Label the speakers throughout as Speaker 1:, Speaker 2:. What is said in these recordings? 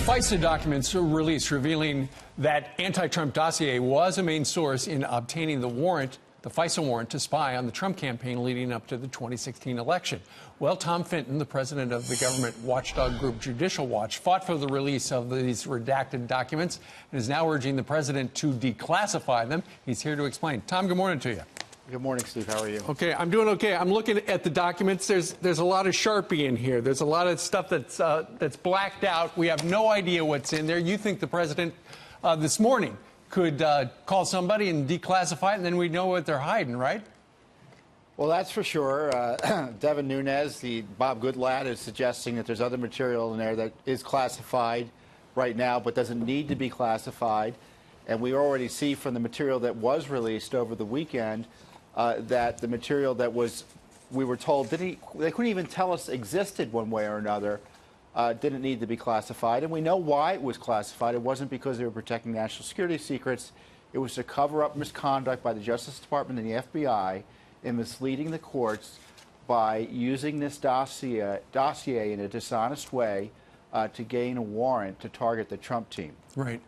Speaker 1: FISA documents were released revealing that anti-Trump dossier was a main source in obtaining the warrant, the FISA warrant, to spy on the Trump campaign leading up to the 2016 election. Well, Tom Fenton, the president of the government watchdog group Judicial Watch, fought for the release of these redacted documents and is now urging the president to declassify them. He's here to explain. Tom, good morning to you.
Speaker 2: Good morning, Steve. How are you?
Speaker 1: Okay, I'm doing okay. I'm looking at the documents. There's a lot of Sharpie in here. There's a lot of stuff that's blacked out. We have no idea what's in there. You think the president this morning could call somebody and declassify it, and then we know what they're hiding, right?
Speaker 2: Well, that's for sure. Devin Nunes, the Bob Goodlad, is suggesting that there's other material in there that is classified right now but doesn't need to be classified. And we already see from the material that was released over the weekend that the material that we were told, they couldn't even tell us existed one way or another, didn't need to be classified. And we know why it was classified. It wasn't because they were protecting national security secrets. It was to cover up misconduct by the Justice Department and the FBI in misleading the courts by using this dossier in a dishonest way to gain a warrant to target the Trump team.
Speaker 1: Right.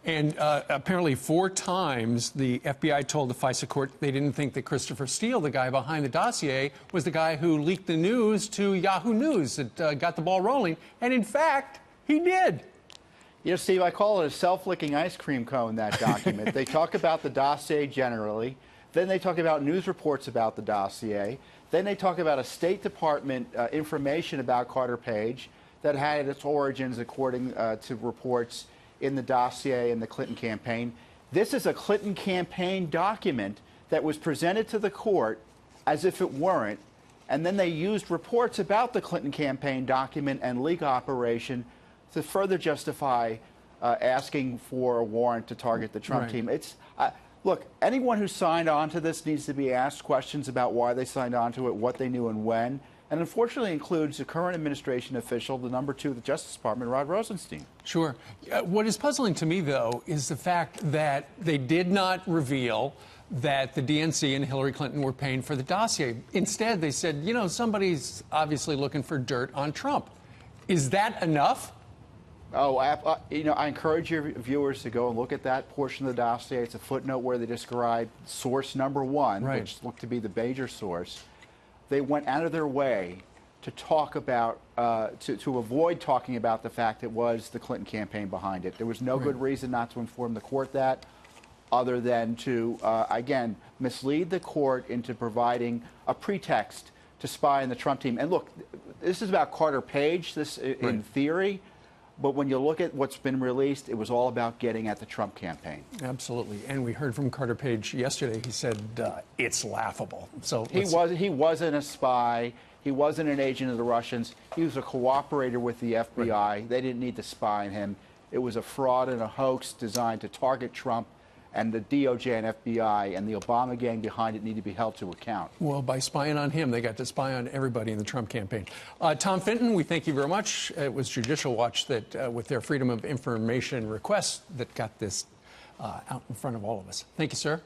Speaker 1: And apparently 4 times the FBI told the FISA court they didn't think that Christopher Steele, the guy behind the dossier, was the guy who leaked the news to Yahoo News that got the ball rolling. And in fact, he did.
Speaker 2: You know, Steve, I call it a self-licking ice cream cone, that document. They talk about the dossier generally. Then they talk about news reports about the dossier. Then they talk about a State Department information about Carter Page that had its origins, according to reports, in the dossier in the Clinton campaign. This is a Clinton campaign document that was presented to the court as if it weren't, and then they used reports about the Clinton campaign document and leak operation to further justify asking for a warrant to target the Trump team. It's look, anyone who signed on to this needs to be asked questions about why they signed on to it, what they knew and when. And unfortunately includes the current administration official, the #2 of the Justice Department, Rod Rosenstein.
Speaker 1: Sure. What is puzzling to me, though, is the fact that they did not reveal that the DNC and Hillary Clinton were paying for the dossier. Instead, they said, you know, somebody's obviously looking for dirt on Trump. Is that enough?
Speaker 2: Oh, you know, I encourage your viewers to go and look at that portion of the dossier. It's a footnote where they describe source #1, which looked to be the major source. They went out of their way to talk about, to avoid talking about the fact it was the Clinton campaign behind it. There was no good reason not to inform the court that, other than to, again, mislead the court into providing a pretext to spy on the Trump team. And look, this is about Carter Page, in theory. But when you look at what's been released, it was all about getting at the Trump campaign.
Speaker 1: Absolutely. And we heard from Carter Page yesterday. He said it's laughable. So
Speaker 2: he wasn't a spy. He wasn't an agent of the Russians. He was a cooperator with the FBI. They didn't need to spy on him. It was a fraud and a hoax designed to target Trump, and the DOJ and FBI and the Obama gang behind it need to be held to account.
Speaker 1: Well, by spying on him, they got to spy on everybody in the Trump campaign. Tom Fenton, we thank you very much. It was Judicial Watch that, with their Freedom of Information request, that got this out in front of all of us. Thank you, sir.